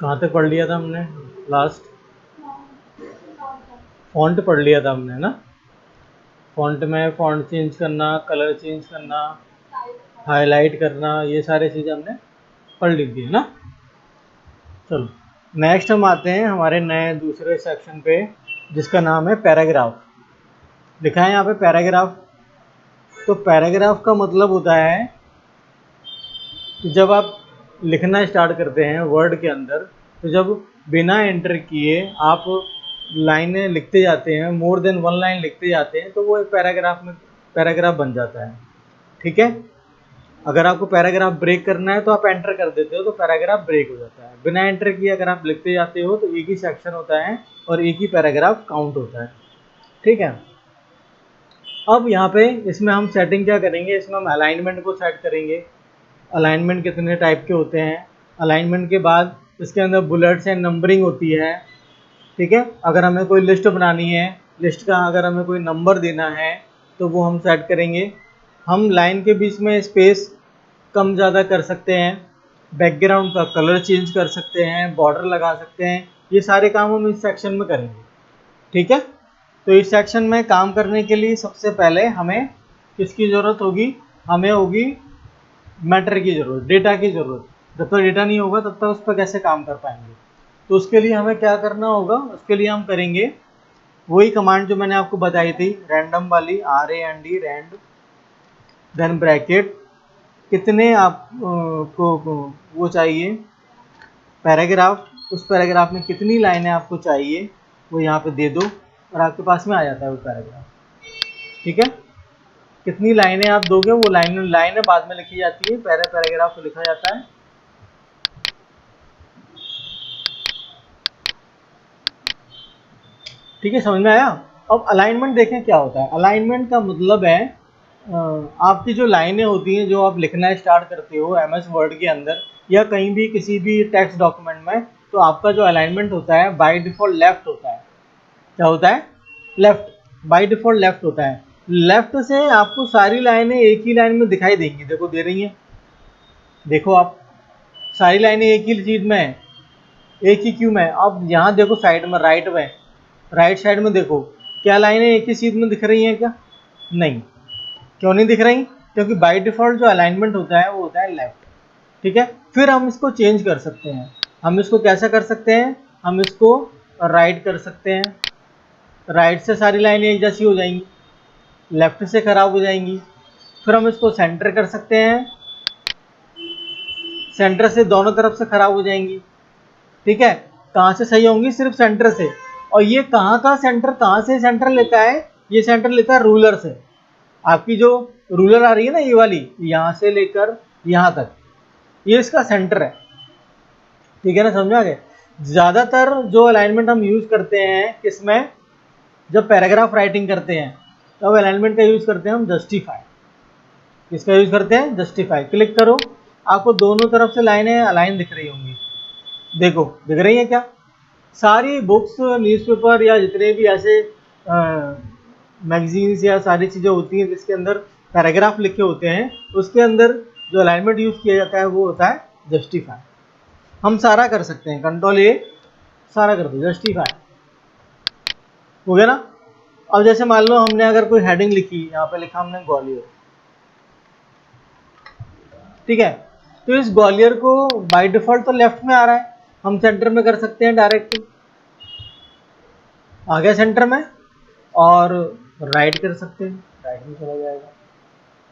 कहाँ तक पढ़ लिया था हमने लास्ट? फॉन्ट पढ़ लिया था हमने ना। फॉन्ट में फॉन्ट चेंज करना, कलर चेंज करना, हाईलाइट करना, ये सारी चीज़ें हमने पढ़ ली थी, है ना। चलो नेक्स्ट हम आते हैं हमारे नए दूसरे सेक्शन पे, जिसका नाम है पैराग्राफ। लिखा है यहाँ पे पैराग्राफ। तो पैराग्राफ का मतलब होता है कि जब आप लिखना स्टार्ट करते हैं वर्ड के अंदर, तो जब बिना एंटर किए आप लाइनें लिखते जाते हैं, मोर देन वन लाइन लिखते जाते हैं, तो वो एक पैराग्राफ बन जाता है। ठीक है। अगर आपको पैराग्राफ ब्रेक करना है तो आप एंटर कर देते हो, तो पैराग्राफ ब्रेक हो जाता है। बिना एंटर किए अगर आप लिखते जाते हो तो एक ही सेक्शन होता है और एक ही पैराग्राफ काउंट होता है। ठीक है। अब यहाँ पे इसमें हम सेटिंग क्या करेंगे, इसमें हम अलाइनमेंट को सेट करेंगे। अलाइनमेंट कितने टाइप के होते हैं। अलाइनमेंट के बाद इसके अंदर बुलेट्स एंड नंबरिंग होती है। ठीक है। अगर हमें कोई लिस्ट बनानी है, लिस्ट का अगर हमें कोई नंबर देना है तो वो हम सेट करेंगे। हम लाइन के बीच में स्पेस कम ज़्यादा कर सकते हैं, बैकग्राउंड का कलर चेंज कर सकते हैं, बॉर्डर लगा सकते हैं। ये सारे काम हम इस सेक्शन में करेंगे। ठीक है। तो इस सेक्शन में काम करने के लिए सबसे पहले हमें किसकी ज़रूरत होगी, हमें होगी मैटर की ज़रूरत, डेटा की ज़रूरत। जब तक डेटा नहीं होगा तब तक उस पर कैसे काम कर पाएंगे। तो उसके लिए हमें क्या करना होगा, उसके लिए हम करेंगे वही कमांड जो मैंने आपको बताई थी, रैंडम वाली, RAND रैंड, देन ब्रैकेट, कितने आप को वो चाहिए पैराग्राफ, उस पैराग्राफ में कितनी लाइनें आपको चाहिए वो यहाँ पे दे दो और आपके पास में आ जाता है वो पैराग्राफ। ठीक है। कितनी लाइनें आप दोगे, वो लाइनें बाद में लिखी जाती है, पहले पैराग्राफ को लिखा जाता है। ठीक है, समझ में आया। अब अलाइनमेंट देखें क्या होता है। अलाइनमेंट का मतलब है आपकी जो लाइनें होती हैं, जो आप लिखना स्टार्ट करते हो MS वर्ड के अंदर या कहीं भी किसी भी टेक्स्ट डॉक्यूमेंट में, तो आपका जो अलाइनमेंट होता है बाय डिफॉल्ट लेफ्ट होता है। क्या होता है? लेफ्ट। बाय डिफॉल्ट लेफ्ट होता है। लेफ्ट से आपको सारी लाइनें एक ही लाइन में दिखाई देंगी। देखो दे रही हैं, देखो आप, सारी लाइनें एक ही चीज में है, एक ही क्यू में। अब यहाँ देखो साइड में, राइट साइड में देखो, क्या लाइनें एक ही चीज में दिख रही हैं क्या? नहीं। क्यों नहीं दिख रही? क्योंकि बाय डिफॉल्ट जो अलाइनमेंट होता है वो होता है लेफ्ट। ठीक है। फिर हम इसको चेंज कर सकते हैं। हम इसको कैसे कर सकते हैं, हम इसको राइट कर सकते हैं। राइट से सारी लाइनें एक जैसी हो जाएंगी, लेफ्ट से खराब हो जाएंगी। फिर हम इसको सेंटर कर सकते हैं, सेंटर से दोनों तरफ से खराब हो जाएंगी। ठीक है। कहाँ से सही होंगी? सिर्फ सेंटर से। और ये कहाँ का सेंटर, कहाँ से सेंटर लेता है? ये सेंटर लेता है रूलर से। आपकी जो रूलर आ रही है ना, ये वाली, यहाँ से लेकर यहाँ तक, ये इसका सेंटर है। ठीक है ना, समझ में आ गया। ज़्यादातर जो अलाइनमेंट हम यूज़ करते हैं किसमें, जब पैराग्राफ राइटिंग करते हैं तब अलाइनमेंट का यूज़ करते हैं हम जस्टिफाई। किसका यूज़ करते हैं? जस्टिफाई। क्लिक करो, आपको दोनों तरफ से लाइनें अलाइन दिख रही होंगी। देखो दिख रही है क्या? सारी बुक्स, न्यूज़पेपर या जितने भी ऐसे मैगजीन्स या सारी चीज़ें होती हैं जिसके अंदर पैराग्राफ लिखे होते हैं, उसके अंदर जो अलाइनमेंट यूज़ किया जाता है वो होता है जस्टिफाई। हम सारा कर सकते हैं, Ctrl+A, सारा कर दो, जस्टिफाई हो गया ना। अब जैसे मान लो हमने अगर कोई हेडिंग लिखी, यहाँ पे लिखा हमने ग्वालियर। ठीक है। तो इस ग्वालियर को बाय डिफॉल्ट तो लेफ्ट में आ रहा है, हम सेंटर में कर सकते हैं डायरेक्ट, आ गया सेंटर में। और राइट कर सकते हैं, राइट में चला जाएगा।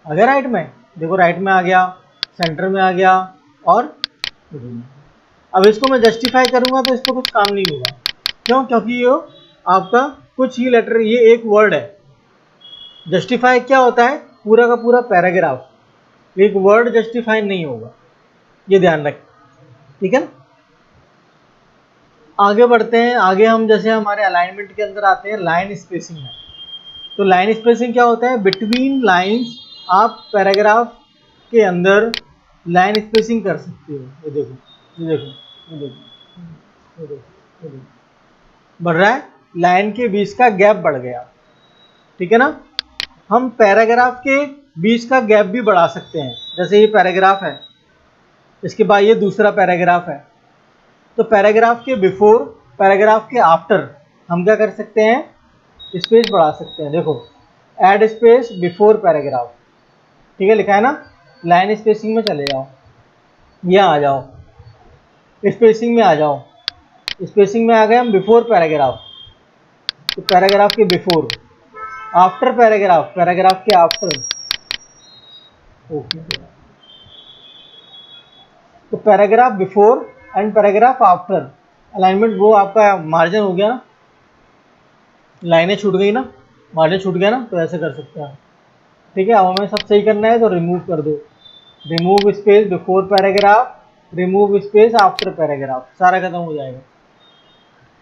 आ गया राइट में, देखो राइट में आ गया, सेंटर में आ गया और अब इसको मैं जस्टिफाई करूंगा तो इस पर कुछ काम नहीं होगा। क्यों? क्योंकि ये आपका कुछ ही लेटर, ये एक वर्ड है। जस्टिफाई क्या होता है? पूरा का पूरा पैराग्राफ, एक वर्ड जस्टिफाई नहीं होगा, ये ध्यान रखें। ठीक है ना। आगे बढ़ते हैं। आगे हम जैसे हमारे अलाइनमेंट के अंदर आते हैं लाइन स्पेसिंग में। तो लाइन स्पेसिंग क्या होता है? बिटवीन लाइंस आप पैराग्राफ के अंदर लाइन स्पेसिंग कर सकते हो। ये देखो, ये देखो, ये देखो, ये देखो, ये देखो, बढ़ रहा है, लाइन के बीच का गैप बढ़ गया। ठीक है ना। हम पैराग्राफ के बीच का गैप भी बढ़ा सकते हैं। जैसे ये पैराग्राफ है, इसके बाद ये दूसरा पैराग्राफ है, तो पैराग्राफ के बिफोर, पैराग्राफ के आफ्टर हम क्या कर सकते हैं, स्पेस बढ़ा सकते हैं। देखो ऐड स्पेस बिफोर पैराग्राफ, ठीक है, लिखा है ना। लाइन स्पेसिंग में चले जाओ, यहाँ आ जाओ, स्पेसिंग में आ जाओ, स्पेसिंग में आ गए हम बिफोर पैराग्राफ, तो पैराग्राफ के बिफोर, आफ्टर पैराग्राफ, पैराग्राफ के आफ्टर, ओके। तो paragraph before and paragraph after alignment, वो आपका मार्जिन हो गया ना, लाइनें छूट गई ना, मार्जिन छूट गया ना, तो ऐसे कर सकते हैं, ठीक है। अब हमें सब सही करना है तो रिमूव कर दो, remove space before paragraph, remove space after paragraph, सारा खत्म हो जाएगा,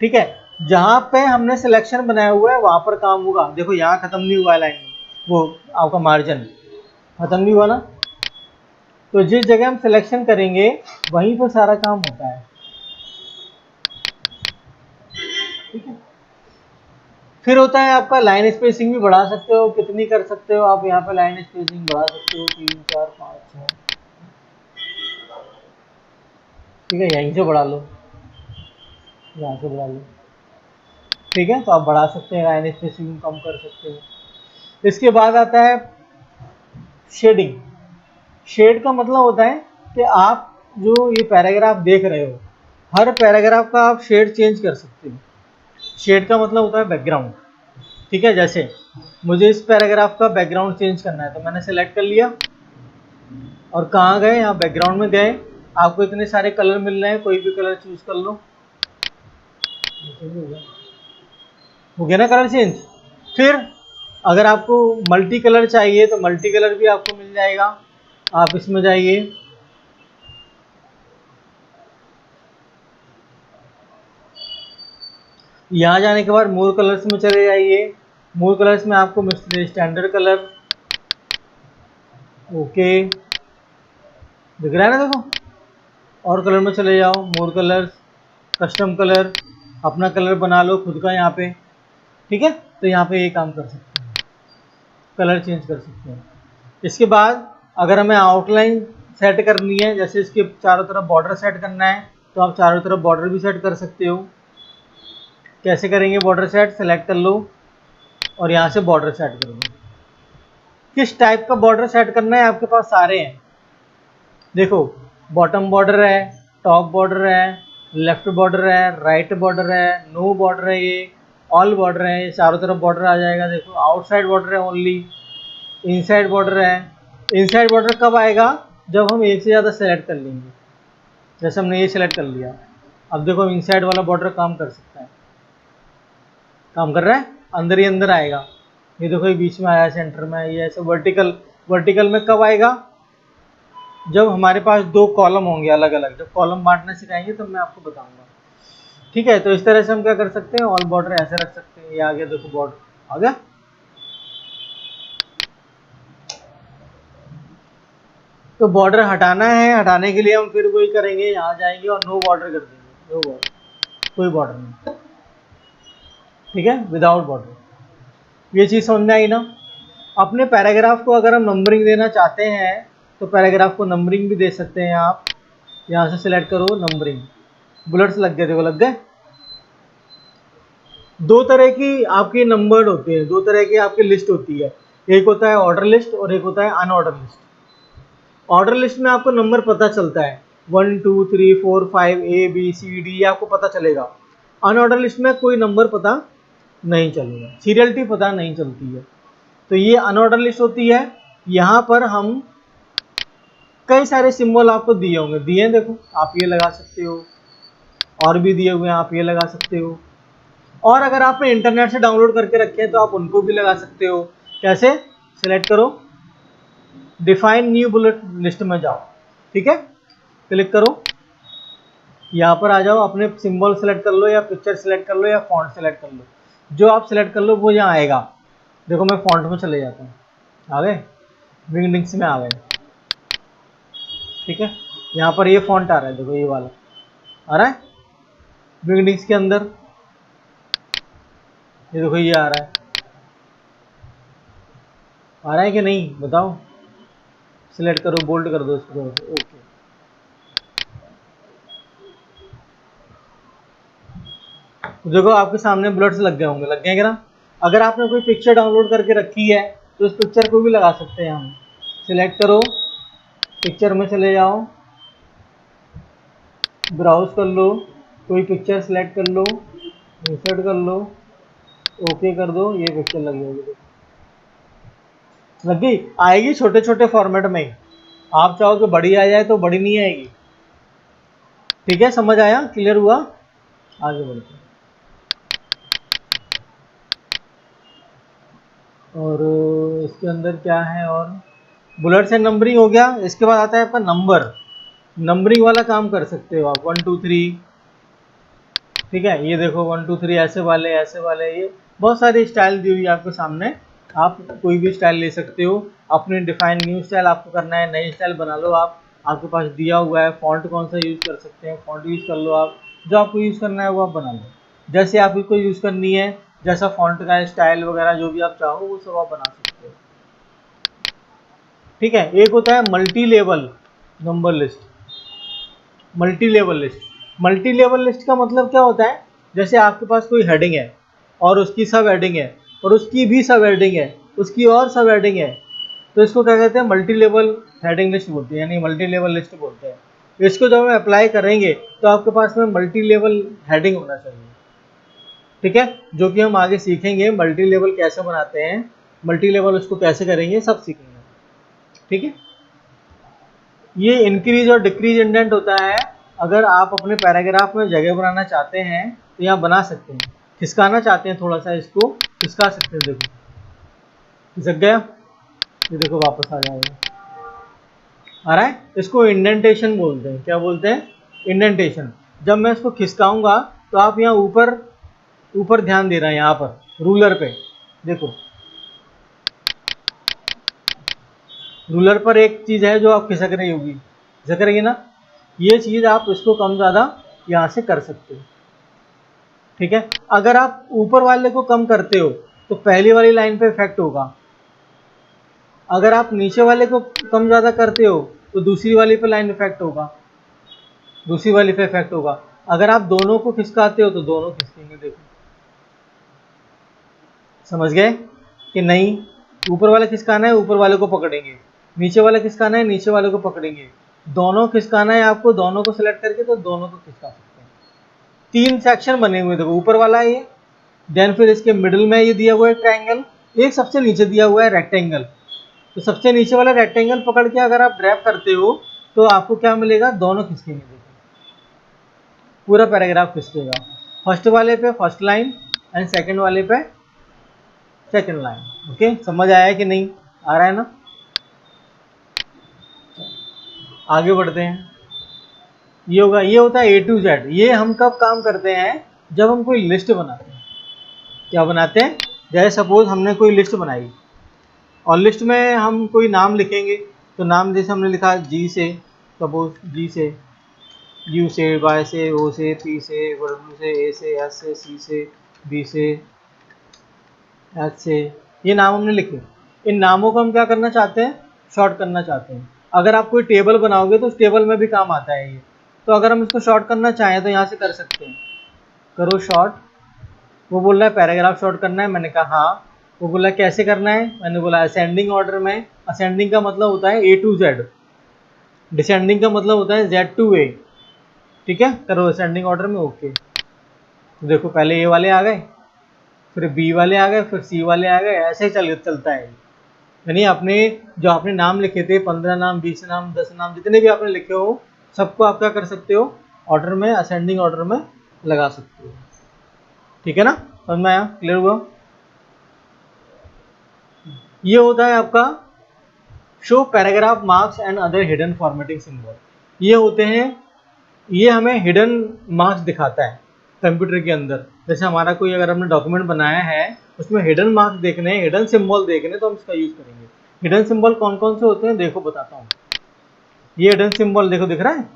ठीक है। जहां पे हमने सिलेक्शन बनाया हुआ है वहां पर काम होगा। देखो यहाँ खत्म नहीं हुआ है लाइन, वो आपका मार्जिन खत्म नहीं हुआ ना, तो जिस जगह हम सिलेक्शन करेंगे वहीं पर सारा काम होता है, ठीक है। फिर होता है आपका लाइन स्पेसिंग भी बढ़ा सकते हो, कितनी कर सकते हो आप, यहाँ पे लाइन स्पेसिंग बढ़ा सकते हो 3 4 5 6, ठीक है, यहीं से बढ़ा लो, यहाँ से बढ़ा लो, ठीक है। तो आप बढ़ा सकते हैं, लाइन स्पेसिंग कम कर सकते हो। इसके बाद आता है शेडिंग। शेड का मतलब होता है कि आप जो ये पैराग्राफ देख रहे हो, हर पैराग्राफ का आप शेड चेंज कर सकते हो। शेड का मतलब होता है बैकग्राउंड, ठीक है। जैसे मुझे इस पैराग्राफ का बैकग्राउंड चेंज करना है, तो मैंने सेलेक्ट कर लिया और कहाँ गए, यहाँ बैकग्राउंड में गए। आपको इतने सारे कलर मिल रहे हैं, कोई भी कलर चूज कर लो, हो गया ना कलर चेंज। फिर अगर आपको मल्टी कलर चाहिए तो मल्टी कलर भी आपको मिल जाएगा। आप इसमें जाइए, यहाँ जाने के बाद मोर कलर्स में चले जाइए। मोर कलर्स में आपको मिल स्टैंडर्ड कलर, ओके, दिख रहा है ना, देखो। और कलर में चले जाओ, मोर कलर्स, कस्टम कलर, अपना कलर बना लो खुद का यहाँ पे, ठीक है। तो यहाँ पे ये काम कर सकते हैं, कलर चेंज कर सकते हैं। इसके बाद अगर हमें आउटलाइन सेट करनी है, जैसे इसके चारों तरफ बॉर्डर सेट करना है, तो आप चारों तरफ बॉर्डर भी सेट कर सकते हो। कैसे करेंगे बॉर्डर सेट, सेलेक्ट कर लो और यहाँ से बॉर्डर सेट कर लो। किस टाइप का बॉर्डर सेट करना है, आपके पास सारे हैं। देखो बॉटम बॉर्डर है, टॉप बॉर्डर है, लेफ्ट बॉर्डर है, राइट बॉर्डर है, नो बॉर्डर है, ये ऑल बॉर्डर है, ये चारों तरफ बॉर्डर आ जाएगा। देखो आउटसाइड बॉर्डर है ओनली, इनसाइड बॉर्डर है। इनसाइड बॉर्डर कब आएगा, जब हम एक से ज़्यादा सेलेक्ट कर लेंगे। जैसे हमने ये सेलेक्ट कर लिया, अब देखो इनसाइड वाला बॉर्डर काम कर सकता है, काम कर रहा है, अंदर ही अंदर आएगा। ये देखो ये बीच में आया, सेंटर में, ये ऐसे वर्टिकल, वर्टिकल में कब आएगा, जब हमारे पास दो कॉलम होंगे अलग अलग। जब कॉलम बांटना सिखाएंगे तब मैं आपको बताऊंगा, ठीक है। तो इस तरह से हम क्या कर सकते हैं, ऑल बॉर्डर ऐसे रख सकते हैं। ये आ गया, देखो बॉर्डर आ गया। तो बॉर्डर हटाना है, हटाने के लिए हम फिर वही करेंगे, यहाँ जाएंगे और नो बॉर्डर कर देंगे, नो बॉर्डर, कोई बॉर्डर नहीं, ठीक है, विदाउट बॉर्डर। ये चीज़ समझ में आई ना। अपने पैराग्राफ को अगर हम नंबरिंग देना चाहते हैं तो पैराग्राफ को नंबरिंग भी दे सकते हैं आप। यहाँ से सिलेक्ट करो नंबरिंग, बुलेट्स लग गए, देखो लग गए। दो तरह की आपकी नंबर्ड होते हैं, दो तरह की आपकी लिस्ट होती है। एक होता है ऑर्डर लिस्ट और एक होता है अनऑर्डर लिस्ट। ऑर्डर लिस्ट में आपको नंबर पता चलता है, 1 2 3 4 5 ए बी सी डी, आपको पता चलेगा। अनऑर्डर लिस्ट में कोई नंबर पता नहीं चलेगा, सीरियलिटी पता नहीं चलती है। तो ये अनऑर्डर लिस्ट होती है। यहाँ पर हम कई सारे सिंबल आपको दिए होंगे, दिए हैं देखो, आप ये लगा सकते हो, और भी दिए हुए हैं, आप ये लगा सकते हो। और अगर आपने इंटरनेट से डाउनलोड करके रखे हैं तो आप उनको भी लगा सकते हो। कैसे, सिलेक्ट करो, डिफाइन न्यू बुलेट लिस्ट में जाओ, ठीक है, क्लिक करो, यहाँ पर आ जाओ, अपने सिंबल सेलेक्ट कर लो या पिक्चर सेलेक्ट कर लो या फॉन्ट सेलेक्ट कर लो, जो आप सेलेक्ट कर लो वो यहाँ आएगा। देखो मैं फॉन्ट में चले जाता हूँ, आ गए, विंगडिंग्स में आ गए, ठीक है। यहाँ पर ये फॉन्ट आ रहा है, देखो ये वाला आ रहा है विंगडिंग्स के अंदर, ये देखो ये आ रहा है कि नहीं बताओ। सिलेक्ट करो, बोल्ड कर दो इसको, ओके। देखो आपके सामने बुलेट्स लग गए होंगे, लग गए क्या ना। अगर आपने कोई पिक्चर डाउनलोड करके रखी है तो उस पिक्चर को भी लगा सकते हैं हम। सिलेक्ट करो, पिक्चर में चले जाओ, ब्राउज कर लो, कोई पिक्चर सेलेक्ट कर लो, इंसर्ट कर लो, ओके कर दो, ये पिक्चर लग जाएगी। लग गई, आएगी छोटे छोटे फॉर्मेट में। आप चाहो कि बड़ी आ जाए तो बड़ी नहीं आएगी। ठीक है, समझ आया, क्लियर हुआ? आगे बढ़ते हैं। और इसके अंदर क्या है, और बुलेट से नंबरिंग हो गया। इसके बाद आता है आपका नंबर। नंबरिंग वाला काम कर सकते हो आप, 1 2 3। ठीक है, ये देखो 1 2 3 ऐसे वाले, ऐसे वाले, ये बहुत सारी स्टाइल दी हुई है आपके सामने। आप कोई भी स्टाइल ले सकते हो, अपने डिफाइन न्यू स्टाइल आपको करना है, नई स्टाइल बना लो आप। आपके पास दिया हुआ है फॉन्ट कौन सा यूज़ कर सकते हैं, फॉन्ट यूज़ कर लो आप। जो आपको यूज़ करना है वो आप बना लो, जैसे आपको यूज़ करनी है, जैसा फॉन्ट का स्टाइल वगैरह जो भी आप चाहो वो सब आप बना सकते हो। ठीक है, एक होता है multi level number list. Multi level list, multi level list का मतलब क्या होता है, जैसे आपके पास कोई हेडिंग है और उसकी सब हेडिंग है और उसकी भी सब हेडिंग है, उसकी और सब हेडिंग है, तो इसको क्या कहते हैं, मल्टी लेवल हेडिंग लिस्ट बोलते हैं, यानी मल्टी लेवल लिस्ट बोलते हैं। इसको जब हम अप्लाई करेंगे तो आपके पास में मल्टी लेवल हेडिंग होना चाहिए। ठीक है, जो कि हम आगे सीखेंगे मल्टी लेवल कैसे बनाते हैं, मल्टी लेवल उसको कैसे करेंगे, सब सीखेंगे। ठीक है, ये इंक्रीज और डिक्रीज इंडेंट होता है। अगर आप अपने पैराग्राफ में जगह बनाना चाहते हैं तो यहाँ बना सकते हैं। खिसकाना चाहते हैं थोड़ा सा, इसको खिसका सकते हैं। देखो खिसक गया, ये देखो वापस आ जाएगा, आ रहा है। इसको इंडेंटेशन बोलते हैं। क्या बोलते हैं? इंडेंटेशन। जब मैं इसको खिसकाऊंगा तो आप यहाँ ऊपर ऊपर ध्यान दे रहे हैं, यहाँ पर रूलर पे देखो, रूलर पर एक चीज है जो आप खिसक रही होगी, खिसक रही है ना, ये चीज आप इसको कम ज्यादा यहाँ से कर सकते हो। ठीक है, अगर आप ऊपर वाले को कम करते हो तो पहली वाली लाइन पे इफेक्ट होगा, अगर आप नीचे वाले को कम ज्यादा करते हो तो दूसरी वाली पे लाइन इफेक्ट होगा, दूसरी वाली पे इफेक्ट होगा। अगर आप दोनों को खिसकाते हो तो दोनों खिसकेंगे। देखो समझ गए कि नहीं? ऊपर वाले खिसकाना है, ऊपर वाले को पकड़ेंगे, नीचे वाले खिसकाना है, नीचे वाले को पकड़ेंगे, दोनों खिसकाना है आपको, दोनों को सिलेक्ट करके तो दोनों को खिसका सकते हैं। 3 सेक्शन बने हुए, देखो ऊपर वाला है ये, देन फिर इसके मिडिल में ये दिया हुआ है ट्रायंगल, एक सबसे नीचे दिया हुआ है रेक्टेंगल। तो सबसे नीचे वाला रेक्टेंगल पकड़ के अगर आप ड्रैग करते हो तो आपको क्या मिलेगा, दोनों खिसकेंगे। देखो पूरा पैराग्राफ खिसकेगा, फर्स्ट वाले पे फर्स्ट लाइन एंड सेकंड वाले पे सेकंड लाइन। ओके, समझ आया कि नहीं? आ रहा है ना? आगे बढ़ते हैं। ये होगा, ये होता है A to Z। ये हम कब काम करते हैं, जब हम कोई लिस्ट बनाते हैं। क्या बनाते हैं? जैसे सपोज हमने कोई लिस्ट बनाई और लिस्ट में हम कोई नाम लिखेंगे, तो नाम जैसे हमने लिखा जी से, सपोज जी से, यू से, वाई से, ओ से, पी से, डब्ल्यू से, ए से, एस से, सी से, बी से, एच से, ये नाम हमने लिखे। इन नामों को हम क्या करना चाहते हैं, शॉर्ट करना चाहते हैं। अगर आप कोई टेबल बनाओगे तो उस टेबल में भी काम आता है ये, तो अगर हम इसको शॉर्ट करना चाहें तो यहाँ से कर सकते हैं, करो शॉर्ट। वो बोल रहा है पैराग्राफ शॉर्ट करना है, मैंने कहा हाँ। वो बोला कैसे करना है, मैंने बोला असेंडिंग ऑर्डर में। असेंडिंग का मतलब होता है A to Z, डिसेंडिंग का मतलब होता है Z to A। ठीक है, करो असेंडिंग ऑर्डर में, ओके। तो देखो पहले A वाले आ गए, फिर B वाले आ गए, फिर C वाले आ गए, ऐसे ही चलता है। यानी अपने जो आपने नाम लिखे थे, 15 नाम, 20 नाम, 10 नाम, जितने भी आपने लिखे हो सबको आप क्या कर सकते हो, ऑर्डर में, असेंडिंग ऑर्डर में लगा सकते हो। ठीक है ना, समझ में आया, क्लियर हुआ? ये होता है आपका show paragraph marks and other hidden formatting symbol. ये होते हैं, ये हमें हिडन मार्क्स दिखाता है कंप्यूटर के अंदर। जैसे हमारा कोई अगर हमने डॉक्यूमेंट बनाया है उसमें हिडन मार्क्स देखने, हिडन सिंबल देखने, तो हम इसका यूज करेंगे। हिडन सिंबल कौन कौन से होते हैं देखो बताता हूँ। ये हिडन सिंबल देखो, दिख रहा है,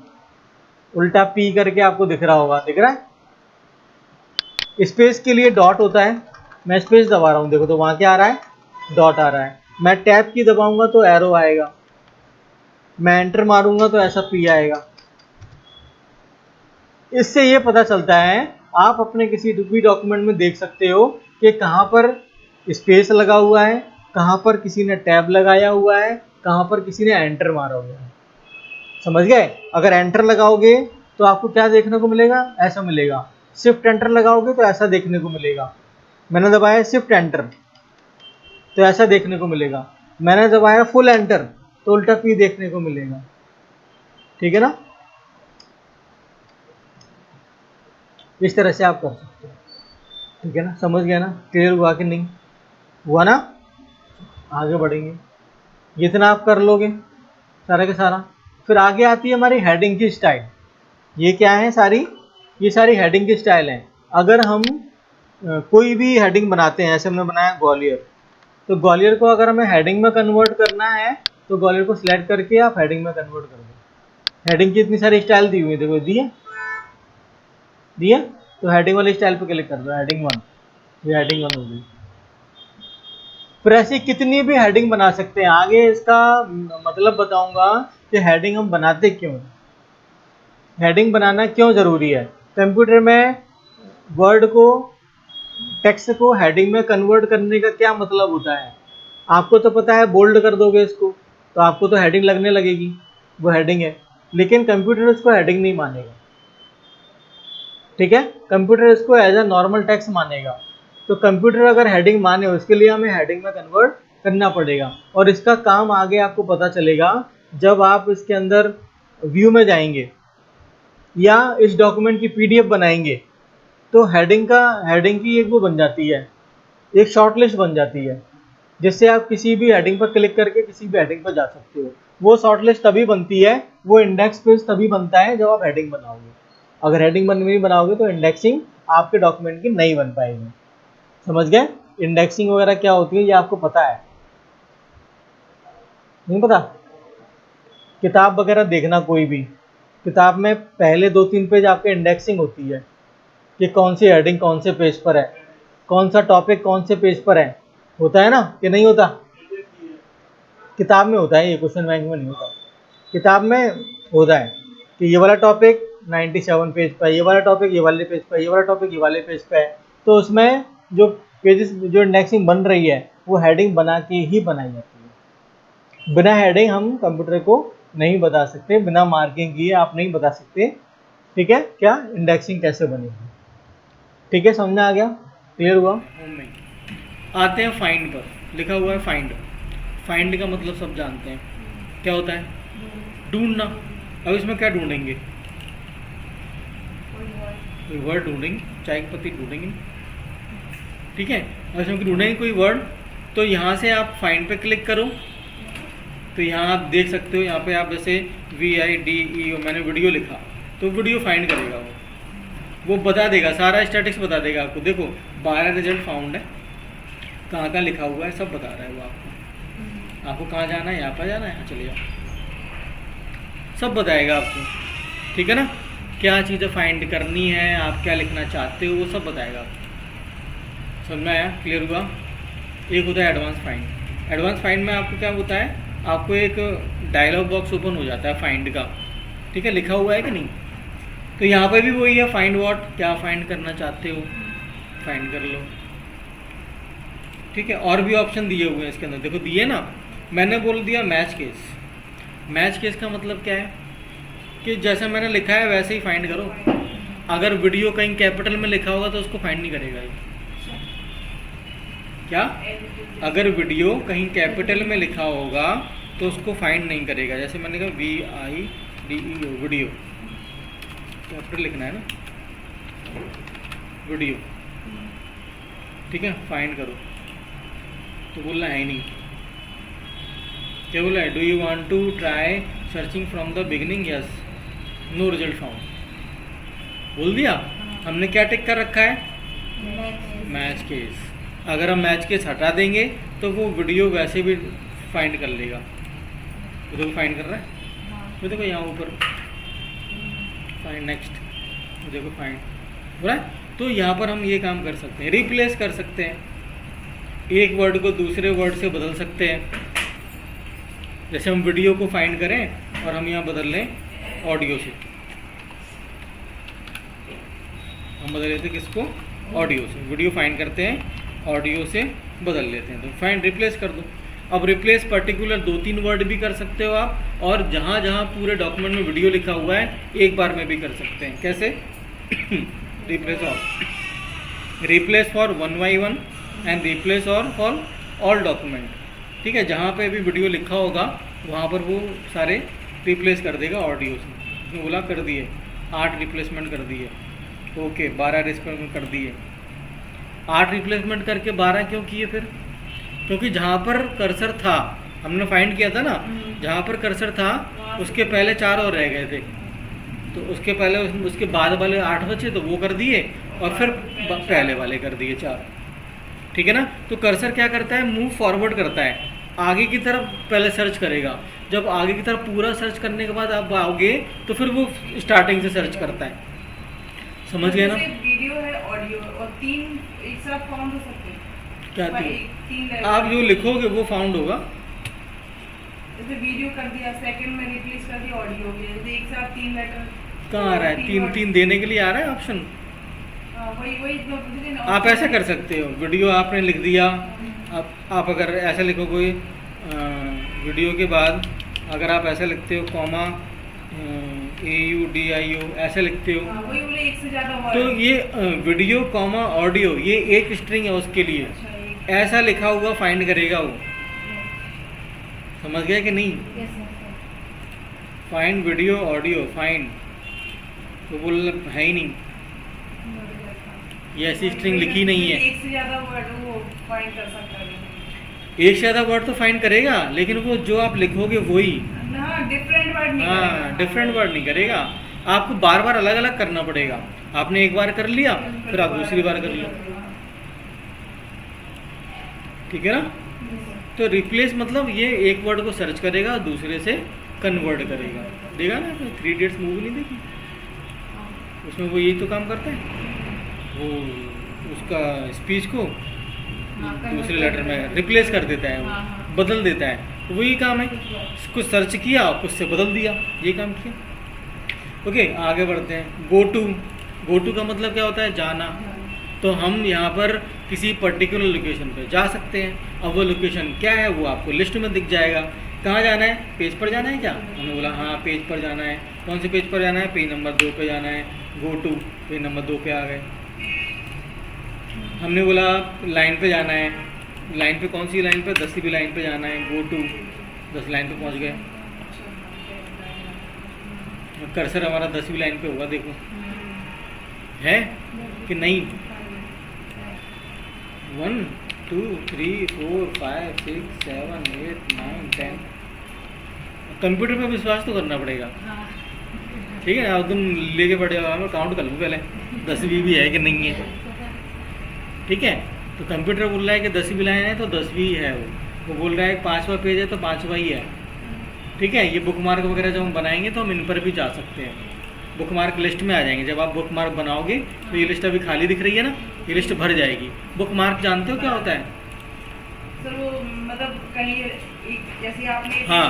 उल्टा पी करके आपको दिख रहा होगा, दिख रहा है। स्पेस के लिए डॉट होता है, मैं स्पेस दबा रहा हूँ, देखो तो वहां क्या आ रहा है, डॉट आ रहा है। मैं टैब की दबाऊंगा तो एरो आएगा, मैं एंटर मारूंगा तो ऐसा पी आएगा। इससे ये पता चलता है आप अपने किसी भी डॉक्यूमेंट में देख सकते हो कि कहाँ पर स्पेस लगा हुआ है, कहाँ पर किसी ने टैब लगाया हुआ है, कहाँ पर किसी ने एंटर मारा हुआ है। समझ गए? अगर एंटर लगाओगे तो आपको क्या देखने को मिलेगा? ऐसा मिलेगा। शिफ्ट एंटर लगाओगे तो ऐसा देखने को मिलेगा। मैंने दबाया शिफ्ट एंटर तो ऐसा देखने को मिलेगा। मैंने दबाया फुल एंटर तो उल्टा पी देखने को मिलेगा। ठीक है ना? इस तरह से आप कर सकते हो। ठीक है ना? समझ गया ना? क्लियर हुआ कि नहीं हुआ ना? आगे बढ़ेंगे। जितना आप कर लोगे सारा के सारा, फिर आगे आती है हमारी हेडिंग की स्टाइल। ये क्या है? ये सारी हेडिंग की स्टाइल है। अगर हम कोई भी हेडिंग बनाते हैं, ऐसे हमने बनाया ग्वालियर, तो ग्वालियर को अगर हमें हेडिंग में कन्वर्ट करना है तो ग्वालियर को सिलेक्ट करके आप हेडिंग में कन्वर्ट कर दो। हेडिंग की इतनी सारी स्टाइल दी हुई है, देखो दिए तो हेडिंग वाली स्टाइल पे क्लिक कर दो, हेडिंग 1। ये हेडिंग 1 हो गई। फिर ऐसी कितनी भी हेडिंग बना सकते हैं। आगे इसका मतलब बताऊंगा कि हेडिंग हम बनाते क्यों हैं, हेडिंग बनाना क्यों जरूरी है। कंप्यूटर में वर्ड को, टेक्स्ट को हेडिंग में कन्वर्ट करने का क्या मतलब होता है। आपको तो पता है, बोल्ड कर दोगे इसको तो आपको तो हेडिंग लगने लगेगी, वो हेडिंग है। लेकिन कंप्यूटर इसको हेडिंग नहीं मानेगा। ठीक है? कंप्यूटर इसको एज अ नॉर्मल टेक्स्ट मानेगा। तो कंप्यूटर अगर हेडिंग माने, उसके लिए हमें हेडिंग में कन्वर्ट करना पड़ेगा। और इसका काम आगे आपको पता चलेगा जब आप इसके अंदर व्यू में जाएंगे या इस डॉक्यूमेंट की पीडीएफ बनाएंगे, तो हेडिंग की एक वो बन जाती है, एक शॉर्टलिस्ट बन जाती है, जिससे आप किसी भी हेडिंग पर क्लिक करके किसी भी हेडिंग पर जा सकते हो। वो शॉर्टलिस्ट तभी बनती है, वो इंडेक्स पेज तभी बनता है जब आप हेडिंग बनाओगे। अगर हेडिंग नहीं बनाओगे तो इंडेक्सिंग आपके डॉक्यूमेंट की नहीं बन पाएगी। समझ गए? इंडेक्सिंग वगैरह क्या होती है ये आपको पता है? नहीं पता? किताब वगैरह देखना, कोई भी किताब में पहले 2-3 पेज आपके इंडेक्सिंग होती है कि कौन सी हेडिंग कौन से पेज पर है, कौन सा टॉपिक कौन से पेज पर है। होता है ना कि नहीं होता? किताब में होता है, ये क्वेश्चन बैंक में नहीं होता। किताब में होता है कि ये वाला टॉपिक 97 पेज पर, ये वाला टॉपिक ये वाले पेज पर, ये वाला टॉपिक ये वाले पेज पर है। तो उसमें जो पेजेस, जो इंडेक्सिंग बन रही है, वो हेडिंग बना के ही बनाई जाती है। बिना हेडिंग हम कंप्यूटर को नहीं बता सकते, बिना मार्किंग किए आप नहीं बता सकते। ठीक है? क्या इंडेक्सिंग कैसे बनेगी। ठीक है? समझ में आ गया? क्लियर हुआ? होम में आते हैं फाइंड पर। लिखा हुआ है फाइंड। फाइंड का मतलब सब जानते हैं, क्या होता है? ढूंढना। अब इसमें क्या ढूंढेंगे? कोई वर्ड ढूंढेंगे, चाय की पत्ती ढूंढेंगे। ठीक है? अब इसमें ढूंढेंगे कोई वर्ड, तो यहाँ से आप फाइंड पे क्लिक करो, तो यहाँ आप देख सकते हो, यहाँ पे आप जैसे VIDEO, मैंने वीडियो लिखा तो वीडियो फाइंड करेगा, वो बता देगा, सारा स्टैटिक्स बता देगा आपको। देखो 12 रिजल्ट फाउंड है, कहाँ कहाँ लिखा हुआ है सब बता रहा है वो आपको कहाँ जाना है, यहाँ पर जाना है, यहाँ चले जाओ, सब बताएगा आपको। ठीक है ना? क्या चीज़ें फाइंड करनी है, आप क्या लिखना चाहते हो, वो सब बताएगा आपको। समझ में आया? क्लियर हुआ? एक होता है एडवांस फाइंड। एडवांस फाइंड में आपको क्या होता है, आपको एक डायलॉग बॉक्स ओपन हो जाता है फाइंड का। ठीक है? लिखा हुआ है कि नहीं? तो यहाँ पर भी वही है, फाइंड व्हाट, क्या फाइंड करना चाहते हो, फाइंड कर लो। ठीक है? और भी ऑप्शन दिए हुए हैं इसके अंदर, देखो दिए ना। मैंने बोल दिया मैच केस। मैच केस का मतलब क्या है कि जैसा मैंने लिखा है वैसे ही फाइंड करो। अगर वीडियो कहीं कैपिटल में लिखा होगा तो उसको फाइंड नहीं करेगा ये। क्या? अगर वीडियो कहीं कैपिटल में लिखा होगा तो उसको फाइंड नहीं करेगा। जैसे मैंने कहा VIDEO, वीडियो कैपिटल लिखना है ना, वीडियो। ठीक है? फाइंड करो तो बोलना है ही नहीं। क्या बोला है? Do you want to try searching from the beginning? Yes, no result found. बोल दिया। हमने क्या टिक कर रखा है? Match case. अगर हम मैच केस हटा देंगे तो वो वीडियो वैसे भी फाइंड कर लेगा। वो देखो फाइंड कर रहा है, वो देखो यहाँ ऊपर फाइंड नेक्स्ट, वो देखो फाइंड हो रहा है। तो यहाँ पर हम ये काम कर सकते हैं, रिप्लेस कर सकते हैं, एक वर्ड को दूसरे वर्ड से बदल सकते हैं। जैसे हम वीडियो को फाइंड करें और हम यहाँ बदल लें ऑडियो से, हम बदल लेते हैं किसको, ऑडियो से। वीडियो फाइंड करते हैं, ऑडियो से बदल लेते हैं, तो फाइंड रिप्लेस कर दो। अब रिप्लेस पर्टिकुलर 2-3 वर्ड भी कर सकते हो आप, और जहाँ जहाँ पूरे डॉक्यूमेंट में वीडियो लिखा हुआ है एक बार में भी कर सकते हैं। कैसे? Replace for 1 by 1 and replace और फॉर ऑल डॉक्यूमेंट। ठीक है, जहाँ पे भी वीडियो लिखा होगा वहाँ पर वो सारे रिप्लेस कर देगा ऑडियो से। उसने बोला कर दिए, 8 रिप्लेसमेंट कर दिए, ओके 12 रिप्लेसमेंट कर दिए। 8 रिप्लेसमेंट करके 12 क्यों किए फिर? क्योंकि जहाँ पर कर्सर था, हमने फाइंड किया था ना, जहाँ पर कर्सर था उसके पहले 4 और रह गए थे, तो उसके पहले उसके बाद वाले 8 बचे तो वो कर दिए, और फिर पहले वाले कर दिए 4। ठीक है ना? तो कर्सर क्या करता है, मूव फॉरवर्ड करता है, आगे की तरफ पहले सर्च करेगा। जब आगे की तरफ पूरा सर्च करने के बाद आप आओगे तो फिर वो स्टार्टिंग से सर्च करता है। समझ गए ना? वीडियो है, ऑडियो और 3 एक साथ फाउंड हो सकते हैं। क्या 3? आप जो लिखोगे वो फाउंड होगा। जैसे वीडियो कर दिया, सेकंड में रिप्लेस कर दिया ऑडियो हो गया, जैसे एक साथ 3 लेटर। कहाँ आ रहा है? 3 देने के लिए आ रहा है ऑप्शन। वही आप ऐसे कर सकते हो, वीडियो आपने लिख दिया, आप अगर ऐसे लिखोगे वीडियो के बाद अगर आप ऐसे लिखते हो कॉमा AUDIO ऐसे लिखते हो, वही बोले एक से ज़्यादा तो ये वीडियो कॉमा ऑडियो ये एक स्ट्रिंग है उसके लिए। ऐसा लिखा हुआ फाइंड करेगा वो। समझ गया कि नहीं? फाइंड वीडियो ऑडियो फाइंड, तो बोल है ही नहीं, ये ऐसी स्ट्रिंग लिखी नहीं है। एक से ज़्यादा वर्ड वो फाइंड कर सकता है। एक से ज़्यादा वर्ड तो फाइंड करेगा, लेकिन वो जो आप लिखोगे वही, डिफरेंट वर्ड नहीं। हाँ, डिफरेंट वर्ड नहीं करेगा। आपको बार बार अलग अलग करना पड़ेगा। आपने एक बार कर लिया, फिर आप दूसरी बार कर लिया। ठीक है ना? तो रिप्लेस मतलब ये एक वर्ड को सर्च करेगा, दूसरे से कन्वर्ट करेगा। देखा ना, 3 Idiots मूवी नहीं देखी? उसमें वो यही तो काम करता है, वो उसका स्पीच को दूसरे लेटर में रिप्लेस कर देता है, वो बदल देता है, तो वही काम है। कुछ सर्च किया, कुछ से बदल दिया, ये काम किया। ओके, आगे बढ़ते हैं। गो टू का मतलब क्या होता है? जाना। तो हम यहाँ पर किसी पर्टिकुलर लोकेशन पे जा सकते हैं। अब वो लोकेशन क्या है वो आपको लिस्ट में दिख जाएगा। कहाँ जाना है? पेज पर जाना है क्या? हमने बोला हाँ पेज पर जाना है। कौन से पेज पर जाना है? पेज नंबर 2 पे जाना है। गो टू, पेज नंबर 2 पे आ गए। हमने बोला लाइन पे जाना है, लाइन पे कौन सी लाइन पे? 10वीं लाइन पे जाना है। गो टू 10 लाइन पे पहुंच गए। कर्सर हमारा 10वीं लाइन पे होगा, देखो है कि नहीं? 1 2 3 4 5 6 7 8 9 10। कंप्यूटर पे विश्वास तो करना पड़ेगा। ठीक है, अब तुम लेके पड़े हो, मैं काउंट कर लूँ पहले 10वीं भी है कि नहीं है। ठीक है, तो कंप्यूटर बोल रहा है कि 10वीं लाइन है तो 10वीं है, वो बोल रहा है 5वां पेज है तो 5वां ही है। ठीक है, ये बुक मार्क वगैरह जब हम बनाएंगे तो हम इन पर भी जा सकते हैं, बुक मार्क लिस्ट में आ जाएंगे। जब आप बुक मार्क बनाओगे तो ये लिस्ट अभी खाली दिख रही है ना, ये लिस्ट भर जाएगी। बुक मार्क जानते हो क्या होता है? सर वो मतलब कहीं जैसे आपने हाँ,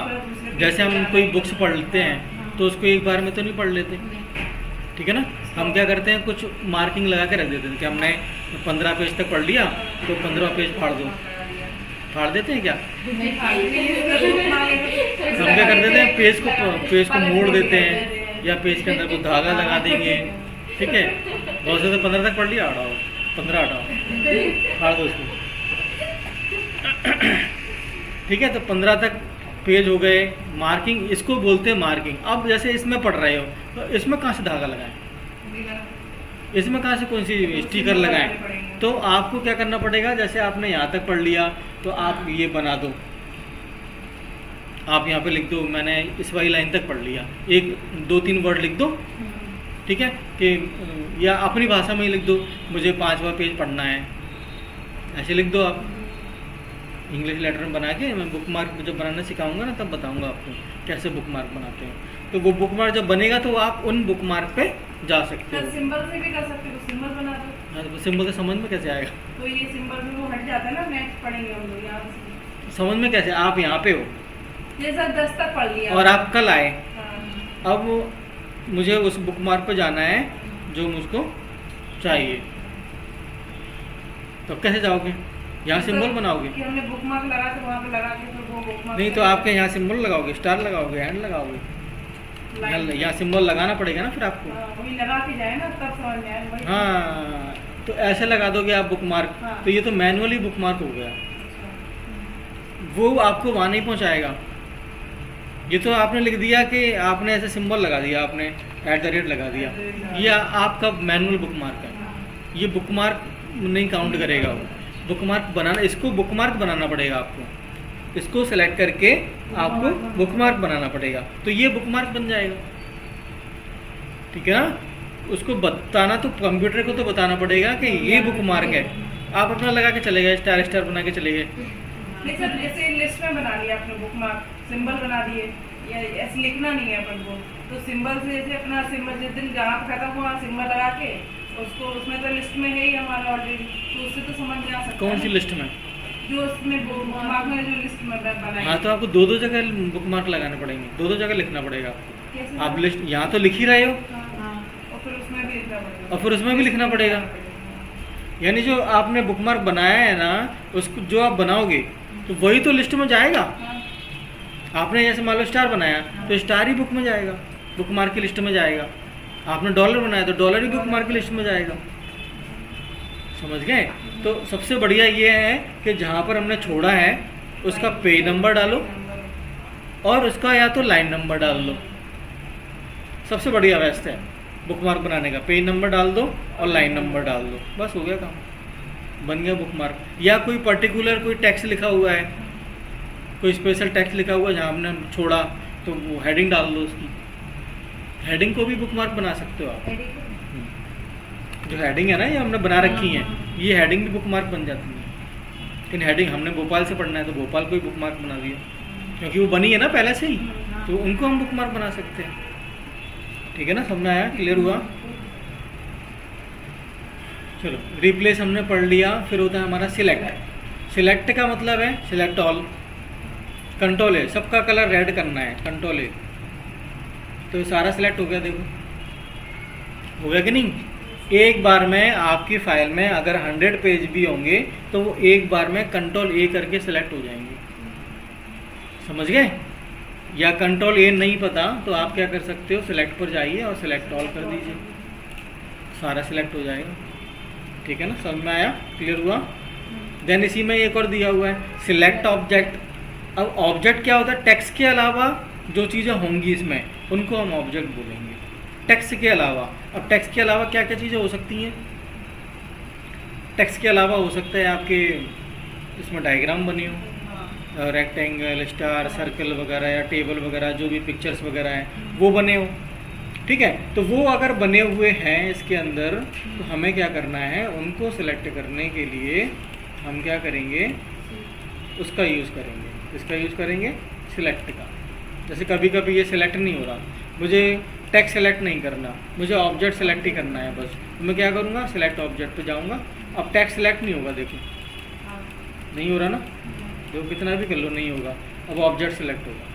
जैसे हम कोई बुक्स पढ़ लेते हैं तो उसको एक बार में तो नहीं पढ़ लेते। ठीक है ना, हम क्या करते हैं कुछ मार्किंग लगा के रख देते हैं कि हमने 15 पेज तक पढ़ लिया तो 15वां पेज फाड़ दो। फाड़ देते हैं क्या? हम क्या कर देते हैं पेज को मोड़ देते हैं, या पेज के अंदर कोई धागा लगा देंगे। ठीक है, बहुत से तो 15 तक पढ़ लिया, हटाओ 15 हटाओ, फाड़ दो इसको। ठीक है, तो 15 तक पेज हो गए। मार्किंग इसको बोलते हैं मार्किंग। अब जैसे इसमें पढ़ रहे हो तो इसमें कहाँ से धागा लगाएं, इसमें कहाँ से कौन सी स्टिकर लगाएं? तो आपको क्या करना पड़ेगा, जैसे आपने यहाँ तक पढ़ लिया तो आप ये बना दो, आप यहाँ पे लिख दो मैंने इस वाली लाइन तक पढ़ लिया, 1-2-3 वर्ड लिख दो। ठीक है, कि या अपनी भाषा में ही लिख दो मुझे 5वां पेज पढ़ना है, ऐसे लिख दो आप। इंग्लिश लेटर में बना के मैं बुक मार्क जब बनाना सिखाऊंगा ना तब बताऊंगा आपको कैसे बुक मार्क बनाते हैं। तो वो बुक मार्क जब बनेगा तो आप उन बुक मार्क पे जा सकते हो। सिंबल से भी कर सकते हो, सिंबल बना दो। हाँ, तो सिंबल से समझ में कैसे आएगा? तो ये सिंबल में वो हट जाता है ना, नेक्स्ट पढ़ेंगे हम लोग यहाँ से। समझ में कैसे? आप यहाँ पे हो जैसा 10 तक पढ़ लिया और आप कल आए, हाँ। अब मुझे उस बुक मार्क पे जाना है जो मुझको चाहिए। तो कैसे जाओगे? यहाँ सिंबल बनाओगे? कि हमने बुक मार्क लगा तो वहाँ पे लगा के फिर वो बुक मार्क नहीं तो आपके यहाँ सिंबल लगाओगे, स्टार लगाओगे, हैंड लगाओगे, यहाँ सिंबल लगाना पड़ेगा ना फिर आपको। वही लगा के जाए ना तब समझ में आए वही। हाँ, तो ऐसे लगा दोगे आप बुक मार्क। हाँ। तो ये तो मैनुअली बुक मार्क हो गया, वो आपको वहाँ नहीं पहुँचाएगा। ये तो आपने लिख दिया कि आपने ऐसे सिंबल लगा दिया, आपने @ लगा दिया, ये आपका मैनुअल बुक मार्क है। ये बुक मार्क नहीं काउंट करेगा वो। बुक मार्क बनाना, इसको बुक मार्क बनाना पड़ेगा आपको, इसको सेलेक्ट करके आपको बुक मार्क बनाना पड़ेगा, तो ये बुक मार्क बन जाएगा। ठीक है ना? उसको बताना तो कंप्यूटर को तो बताना पड़ेगा कि ये बुक मार्क है। आप अपना लगा के चले गए, स्टार स्टार बना के चले गए। नहीं सर, जैसे लिस्ट में बना लिया आपने बुक मार्क, सिंबल बना दिए, या ऐसे लिखना नहीं है अपन को, तो सिंबल से जैसे अपना सिंबल जिस दिन जहाँ पे खत्म हुआ सिंबल लगा के उसको, उसमें तो लिस्ट में है ही हमारा ऑलरेडी, तो उससे तो समझ में आ सकता है। कौन सी लिस्ट में? जो उसमें बुक मार्क में जो लिस्ट में बनाई। हाँ, तो आपको दो जगह बुक मार्क लगाने पड़ेंगे, दो जगह लिखना पड़ेगा आपको। कैसे? आप लिस्ट यहाँ तो लिख ही रहे हो, हाँ, और फिर उसमें भी लिखना पड़ेगा। और फिर उसमें भी लिखना पड़ेगा। यानी जो आपने बुक मार्क बनाया है ना, उसको जो आप बनाओगे तो वही तो लिस्ट में जाएगा। हाँ। आपने जैसे मान लो स्टार बनाया तो स्टार ही बुक में जाएगा, बुक मार्क की लिस्ट में जाएगा। आपने डॉलर बनाया तो डॉलर ही बुक मार्क की लिस्ट में जाएगा। समझ गए? तो सबसे बढ़िया ये है कि जहाँ पर हमने छोड़ा है उसका पेज नंबर डालो और उसका या तो लाइन नंबर डाल दो। सबसे बढ़िया बेस्ट है बुक मार्क बनाने का, पेज नंबर डाल दो और लाइन नंबर डाल दो, बस हो गया काम, बन गया बुक मार्क। या कोई पर्टिकुलर कोई टेक्स्ट लिखा हुआ है, कोई स्पेशल टेक्स्ट लिखा हुआ है जहाँ हमने छोड़ा, तो वो हेडिंग डाल दो उसकी। हेडिंग को भी बुक मार्क बना सकते हो आप। जो हेडिंग है ना, ये हमने बना रखी है, ये हेडिंग भी बुक मार्क बन जाती है। लेकिन हेडिंग हमने भोपाल से पढ़ना है तो भोपाल को ही बुक मार्क बना दिया, क्योंकि वो बनी है ना पहले से ही, तो उनको हम बुक मार्क बना सकते हैं। ठीक है ना? समझ में आया? क्लियर हुआ? चलो, रिप्लेस हमने पढ़ लिया। फिर होता है हमारा सिलेक्ट। सिलेक्ट का मतलब है सिलेक्ट ऑल। कंट्रोल है, सबका कलर रेड करना है, कंट्रोल है। तो सारा सिलेक्ट हो गया, देखो हो गया कि नहीं? एक बार में आपकी फाइल में अगर 100 पेज भी होंगे तो वो एक बार में कंट्रोल A करके सिलेक्ट हो जाएंगे। समझ गए? या कंट्रोल A नहीं पता तो आप क्या कर सकते हो, सिलेक्ट पर जाइए और सिलेक्ट ऑल कर दीजिए, सारा सिलेक्ट हो जाएगा। ठीक है ना? समझ में आया? क्लियर हुआ? देन इसी में एक और दिया हुआ है सिलेक्ट ऑब्जेक्ट। अब ऑब्जेक्ट क्या होता है? टेक्स्ट के अलावा जो चीज़ें होंगी इसमें उनको हम ऑब्जेक्ट बोलेंगे, टेक्स्ट के अलावा। अब टेक्स्ट के अलावा क्या क्या चीज़ें हो सकती हैं? टेक्स्ट के अलावा हो सकता है आपके इसमें डायग्राम बने हो, रेक्टेंगल, स्टार, सर्कल वगैरह, या टेबल वगैरह, जो भी पिक्चर्स वगैरह हैं वो बने हो। ठीक है? तो वो अगर बने हुए हैं इसके अंदर, तो हमें क्या करना है, उनको सिलेक्ट करने के लिए हम क्या करेंगे, उसका यूज़ करेंगे। इसका यूज़ करेंगे सिलेक्ट का। जैसे कभी कभी ये सिलेक्ट नहीं हो रहा, मुझे टेक्स्ट सेलेक्ट नहीं करना, मुझे ऑब्जेक्ट सेलेक्ट ही करना है बस, तो मैं क्या करूँगा, सिलेक्ट ऑब्जेक्ट पे जाऊँगा। अब टेक्स्ट सेलेक्ट नहीं होगा, देखो नहीं हो रहा ना, जो कितना भी कर लो नहीं होगा, अब ऑब्जेक्ट सेलेक्ट होगा।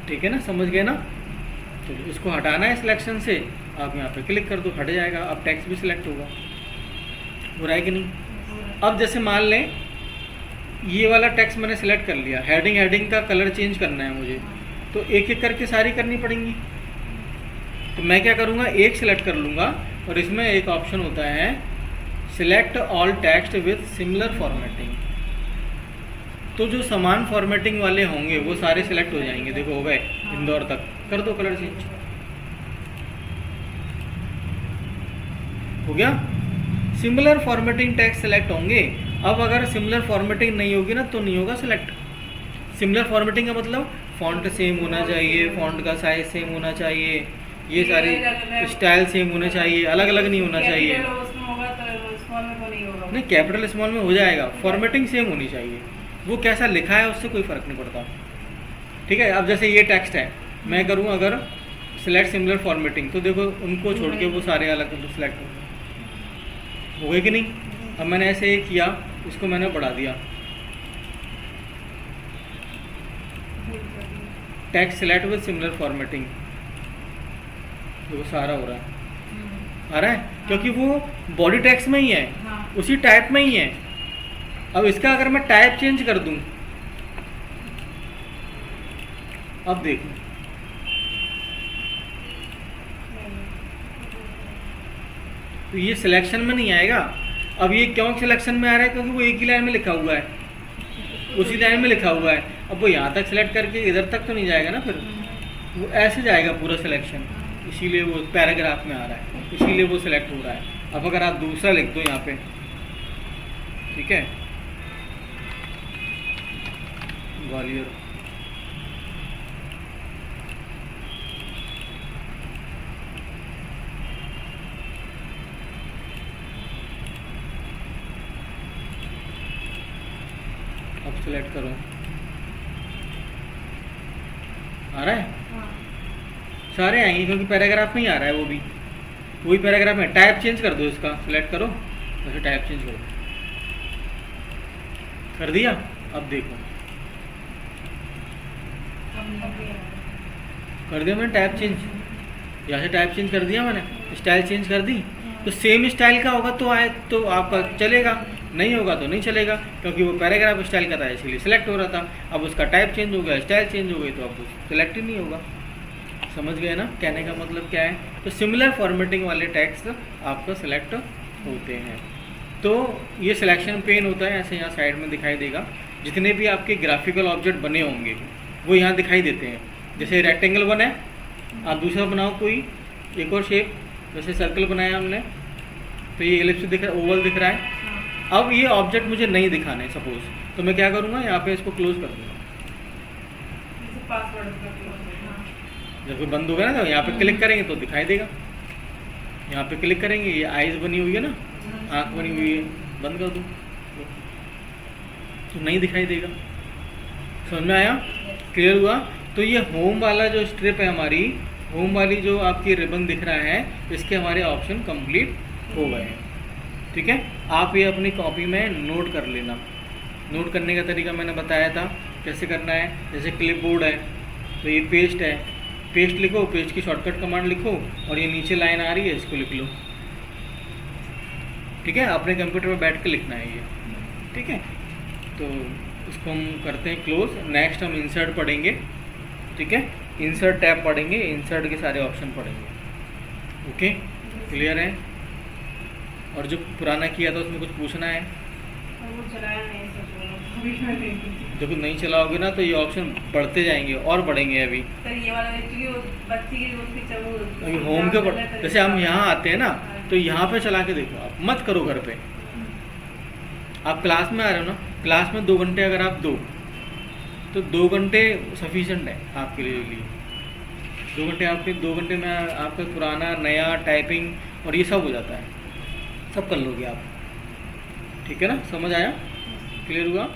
ठीक है ना? समझ गए ना? चलो, इसको हटाना है सिलेक्शन से, आप यहाँ पे क्लिक कर दो, हट जाएगा। अब टेक्स्ट भी सिलेक्ट होगा। हो रहा है कि नहीं? अब जैसे मान लें ये वाला टेक्स्ट मैंने सेलेक्ट कर लिया, हेडिंग का कलर चेंज करना है मुझे, तो एक एक करके सारी करनी पड़ेंगी। तो मैं क्या करूँगा, एक सिलेक्ट कर लूँगा और इसमें एक ऑप्शन होता है select all text with similar formatting. तो जो समान फॉर्मेटिंग वाले होंगे वो सारे सिलेक्ट हो जाएंगे। देखो हो गए, इंदौर तक कर दो कलर चेंज, हो गया। सिमिलर फॉर्मेटिंग टेक्स्ट सेलेक्ट होंगे। अब अगर सिमिलर फॉर्मेटिंग नहीं होगी ना तो नहीं होगा सिलेक्ट। सिमिलर फॉर्मेटिंग का मतलब फॉन्ट सेम होना चाहिए, फॉन्ट का साइज सेम होना चाहिए, ये सारे स्टाइल सेम होने चाहिए, अलग अलग नहीं होना चाहिए। नहीं, कैपिटल स्मॉल में हो जाएगा, फॉर्मेटिंग सेम होनी चाहिए। वो कैसा लिखा है उससे कोई फ़र्क नहीं पड़ता। ठीक है? अब जैसे ये टेक्स्ट है, मैं करूँ अगर सिलेक्ट सिमिलर फॉर्मेटिंग, तो देखो उनको छोड़ के वो सारे अलग सिलेक्ट हो गए कि नहीं? अब मैंने ऐसे ही किया, इसको मैंने बढ़ा दिया, text select with similar formatting, देखो सारा हो रहा है। आ रहा है, क्योंकि वो बॉडी टेक्स्ट में ही है, हाँ। उसी टाइप में ही है। अब इसका अगर मैं टाइप चेंज कर दूं, अब देखो तो ये सिलेक्शन में नहीं आएगा। अब ये क्यों सिलेक्शन में आ रहा है, क्योंकि वो एक ही लाइन में लिखा हुआ है, उसी लाइन में लिखा हुआ है। अब वो यहाँ तक सेलेक्ट करके इधर तक तो नहीं जाएगा ना, फिर वो ऐसे जाएगा पूरा सिलेक्शन, इसीलिए वो पैराग्राफ में आ रहा है, इसीलिए वो सिलेक्ट हो रहा है। अब अगर आप दूसरा लिख दो यहाँ पे, ठीक है, ग्वालियर, अब सिलेक्ट करो, आ रहा है, हाँ। सारे आएंगे क्योंकि पैराग्राफ में ही आ रहा है, वो भी वही पैराग्राफ में। टाइप चेंज कर दो, इसका सिलेक्ट करो, वैसे टाइप चेंज करो, कर दिया। अब देखो कर दिया मैंने टाइप चेंज, यहाँ से टाइप चेंज कर दिया मैंने, स्टाइल चेंज कर दी। तो सेम स्टाइल का होगा तो आए तो आपका चलेगा, नहीं होगा तो नहीं चलेगा, क्योंकि वो पैराग्राफ स्टाइल का था इसलिए सिलेक्ट हो रहा था। अब उसका टाइप चेंज हो गया, स्टाइल चेंज हो गई, तो अब वो सिलेक्ट ही नहीं होगा। समझ गए ना कहने का मतलब क्या है? तो सिमिलर फॉर्मेटिंग वाले टेक्स्ट आपका सिलेक्ट होते हैं। तो ये सिलेक्शन पेन होता है, ऐसे यहाँ साइड में दिखाई देगा। जितने भी आपके ग्राफिकल ऑब्जेक्ट बने होंगे वो यहाँ दिखाई देते हैं। जैसे रेक्टेंगल बना है, आप दूसरा बनाओ कोई एक और शेप, जैसे सर्कल बनाया हमने तो ये एलिप्स दिख रहा है, ओवल दिख रहा है। अब ये ऑब्जेक्ट मुझे नहीं दिखाने सपोज, तो मैं क्या करूँगा, यहाँ पे इसको क्लोज कर दूँगा। जब कोई बंद होगा ना तो यहाँ पे क्लिक करेंगे तो दिखाई देगा। यहाँ पे क्लिक करेंगे, ये आइज बनी हुई है ना, आँख बनी हुई है, बंद कर दूँ तो नहीं दिखाई देगा। समझ में आया? क्लियर हुआ? तो ये होम वाला जो स्ट्रिप है हमारी, होम वाली जो आपकी रिबन दिख रहा है, इसके हमारे ऑप्शन कंप्लीट हो गए हैं। ठीक है, आप ये अपनी कॉपी में नोट कर लेना। नोट करने का तरीका मैंने बताया था कैसे करना है। जैसे क्लिपबोर्ड है तो ये पेस्ट है, पेस्ट लिखो, पेस्ट की शॉर्टकट कमांड लिखो और ये नीचे लाइन आ रही है इसको लिख लो। ठीक है, अपने कंप्यूटर में बैठ के लिखना है ये। ठीक है, तो इसको हम करते हैं क्लोज। नेक्स्ट हम इंसर्ट पढ़ेंगे। ठीक है, इंसर्ट टैब पढ़ेंगे, इंसर्ट के सारे ऑप्शन पढ़ेंगे। ओके, क्लियर है? और जो पुराना किया था उसमें कुछ पूछना है? देखो नहीं चलाओगे ना तो ये ऑप्शन बढ़ते जाएंगे और बढ़ेंगे। अभी ये वाला अभी होम के जैसे हम यहाँ आते हैं ना तो यहाँ पे चला के देखो, आप मत करो घर पे। आप क्लास में आ रहे हो ना, क्लास में 2 घंटे अगर आप दो तो 2 घंटे सफिशेंट है आपके लिए। 2 घंटे आपके 2 घंटे में आपका पुराना नया टाइपिंग और ये सब हो जाता है, सब कर लोगे आप। ठीक है ना, समझ आया? क्लियर हुआ?